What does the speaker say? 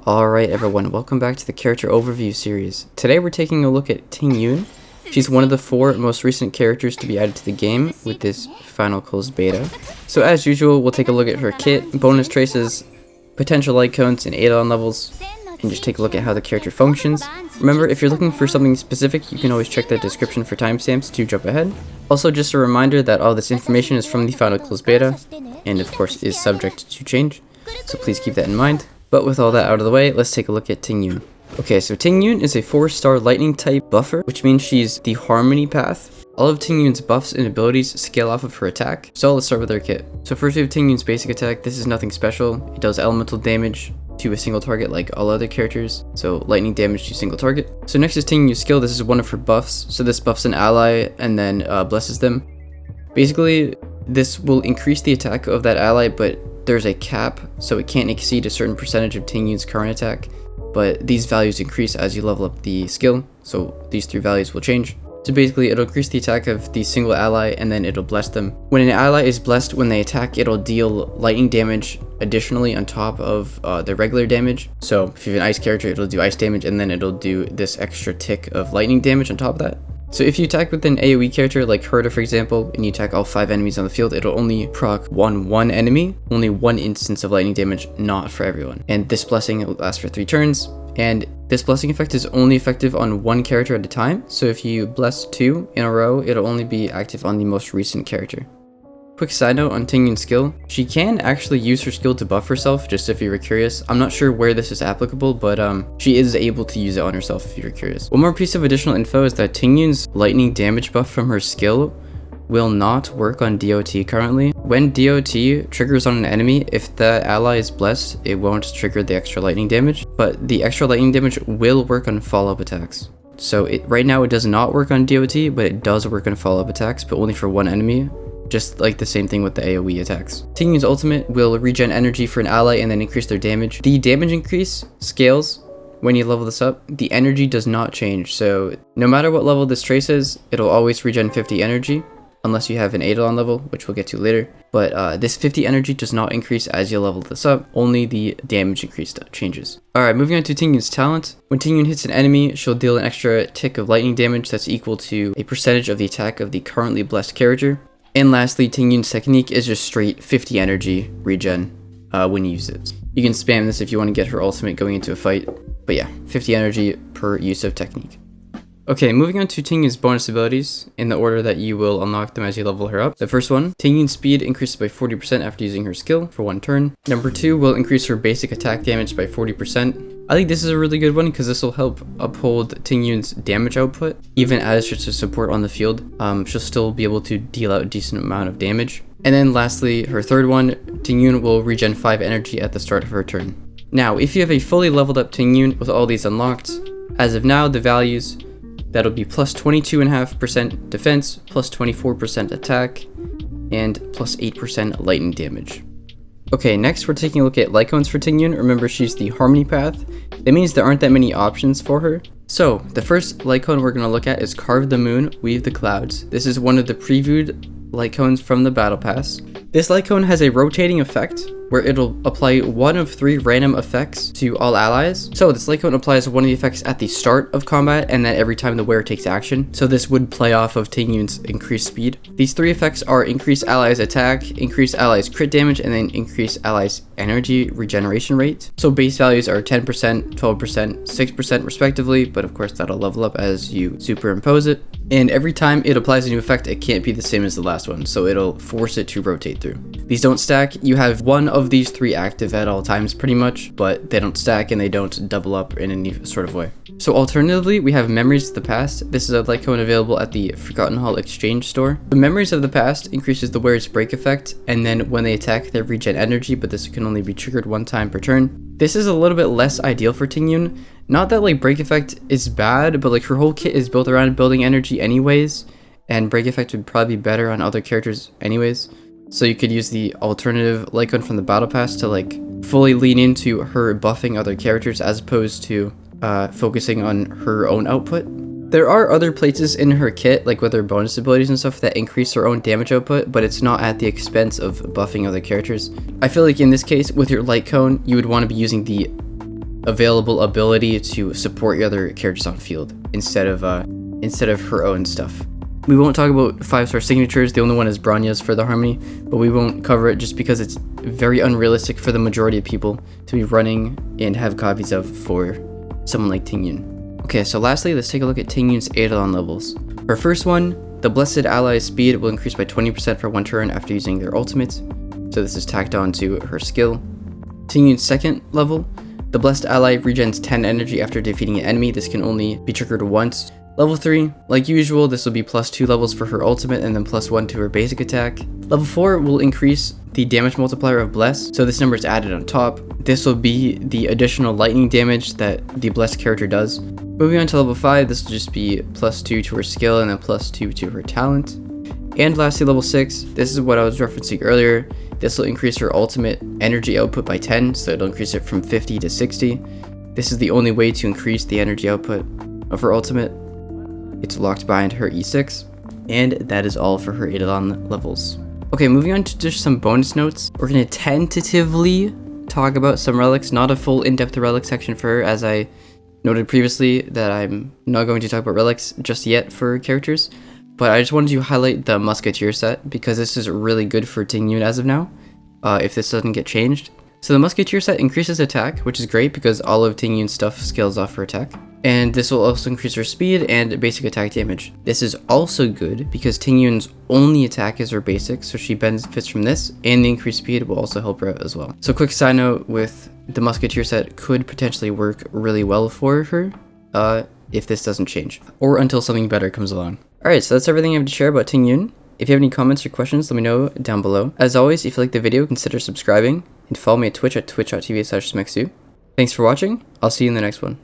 Alright everyone, welcome back to the character overview series. Today we're taking a look at Tingyun. She's one of the 4 most recent characters to be added to the game with this final closed beta. So as usual, we'll take a look at her kit, bonus traces, potential icons, and Eidolon levels, and just take a look at how the character functions. Remember, if you're looking for something specific, you can always check the description for timestamps to jump ahead. Also, just a reminder that all this information is from the final closed beta, and of course is subject to change, so please keep that in mind. But with all that out of the way, let's take a look at Tingyun. Okay, so Tingyun is a 4-star lightning type buffer, which means she's the harmony path. All of Tingyun's buffs and abilities scale off of her attack. So let's start with her kit. So first we have Tingyun's basic attack. This is nothing special. It does elemental damage to a single target like all other characters. So lightning damage to single target. So next is Tingyun's skill. This is one of her buffs. So this buffs an ally and then blesses them. Basically, this will increase the attack of that ally, but there's a cap, so it can't exceed a certain percentage of Tingyun's current attack, but these values increase as you level up the skill, so these 3 values will change. So basically, it'll increase the attack of the single ally, and then it'll bless them. When an ally is blessed when they attack, it'll deal lightning damage additionally on top of the regular damage. So if you have an ice character, it'll do ice damage, and then it'll do this extra tick of lightning damage on top of that. So if you attack with an AoE character like Herta for example, and you attack all 5 enemies on the field, it'll only proc one enemy, only 1 instance of lightning damage, not for everyone. And this blessing will last for 3 turns, and this blessing effect is only effective on 1 character at a time, so if you bless 2 in a row, it'll only be active on the most recent character. Quick side note on Tingyun's skill, she can actually use her skill to buff herself, just if you were curious. I'm not sure where this is applicable, but she is able to use it on herself if you're curious. One more piece of additional info is that Tingyun's lightning damage buff from her skill will not work on DOT currently. When DOT triggers on an enemy, if the ally is blessed, it won't trigger the extra lightning damage, but the extra lightning damage will work on follow-up attacks. So right now it does not work on DOT, but it does work on follow-up attacks, but only for 1 enemy. Just like the same thing with the AoE attacks. Tingyun's ultimate will regen energy for an ally and then increase their damage. The damage increase scales when you level this up. The energy does not change, so no matter what level this trace is, it'll always regen 50 energy, unless you have an Eidolon level, which we'll get to later. But this 50 energy does not increase as you level this up, only the damage increase changes. Alright, moving on to Tingyun's talent. When Tingyun hits an enemy, she'll deal an extra tick of lightning damage that's equal to a percentage of the attack of the currently blessed character. And lastly, Tingyun's technique is just straight 50 energy regen when you use it. You can spam this if you want to get her ultimate going into a fight. But yeah, 50 energy per use of technique. Okay, moving on to Tingyun's bonus abilities in the order that you will unlock them as you level her up. The first one, Tingyun's speed increases by 40% after using her skill for 1 turn. Number 2 will increase her basic attack damage by 40%. I think this is a really good one because this will help uphold Tingyun's damage output. Even as just a support on the field, she'll still be able to deal out a decent amount of damage. And then lastly, her third one, Tingyun will regen 5 energy at the start of her turn. Now, if you have a fully leveled up Tingyun with all these unlocked, as of now, the values, that'll be plus 22.5% defense, plus 24% attack, and plus 8% lightning damage. Okay, next we're taking a look at icons for Tingyun. Remember, she's the harmony path. That means there aren't that many options for her. So, the first icon we're going to look at is Carve the Moon, Weave the Clouds. This is one of the previewed icons from the Battle Pass. This icon has a rotating effect where it'll apply 1 of 3 random effects to all allies. So this icon applies one of the effects at the start of combat and then every time the wearer takes action. So this would play off of Tingyun's increased speed. These 3 effects are increase allies attack, increase allies crit damage, and then increase allies energy regeneration rate. So base values are 10%, 12%, 6% respectively, but of course that'll level up as you superimpose it. And every time it applies a new effect, it can't be the same as the last one, so it'll force it to rotate through. These don't stack. You have 1 of these 3 active at all times pretty much, but they don't stack and they don't double up in any sort of way. So alternatively, we have Memories of the Past. This is a icon available at the Forgotten Hall Exchange store. The Memories of the Past increases the wearer's break effect, and then when they attack, they regen energy, but this can only be triggered 1 time per turn. This is a little bit less ideal for Tingyun. Not that like break effect is bad, but like her whole kit is built around building energy anyways, and break effect would probably be better on other characters anyways. So you could use the alternative icon from the Battle Pass to like fully lean into her buffing other characters as opposed to focusing on her own output. There are other places in her kit, like with her bonus abilities and stuff, that increase her own damage output, but it's not at the expense of buffing other characters. I feel like in this case, with your light cone, you would want to be using the available ability to support your other characters on field instead of her own stuff. We won't talk about 5-star signatures. The only one is Branya's for the Harmony, but we won't cover it just because it's very unrealistic for the majority of people to be running and have copies of for someone like Tingyun. Okay, so lastly, let's take a look at Tingyun's Eidolon levels. For first one, the Blessed Ally's speed will increase by 20% for 1 turn after using their ultimate, so this is tacked on to her skill. Tingyun's second level, the Blessed Ally regens 10 energy after defeating an enemy. This can only be triggered once. Level 3, like usual, this will be +2 levels for her ultimate and then +1 to her basic attack. Level 4 will increase the damage multiplier of Bless, so this number is added on top. This will be the additional lightning damage that the Bless character does. Moving on to level 5, this will just be +2 to her skill and then +2 to her talent. And lastly, level 6, this is what I was referencing earlier. This will increase her ultimate energy output by 10, so it'll increase it from 50 to 60. This is the only way to increase the energy output of her ultimate. It's locked behind her E6, and that is all for her Eidolon levels. Okay, moving on to just some bonus notes. We're going to tentatively talk about some relics, not a full in-depth relic section for her, as I noted previously that I'm not going to talk about relics just yet for characters, but I just wanted to highlight the Musketeer set because this is really good for Tingyun as of now, if this doesn't get changed. So the Musketeer set increases attack, which is great because all of Tingyun's stuff scales off her attack. And this will also increase her speed and basic attack damage. This is also good because Tingyun's only attack is her basic, so she benefits from this, and the increased speed will also help her out as well. So quick side note with the Musketeer set could potentially work really well for her if this doesn't change, or until something better comes along. Alright, so that's everything I have to share about Tingyun. If you have any comments or questions, let me know down below. As always, if you liked the video, consider subscribing, and follow me at Twitch at twitch.tv/smexu. Thanks for watching. I'll see you in the next one.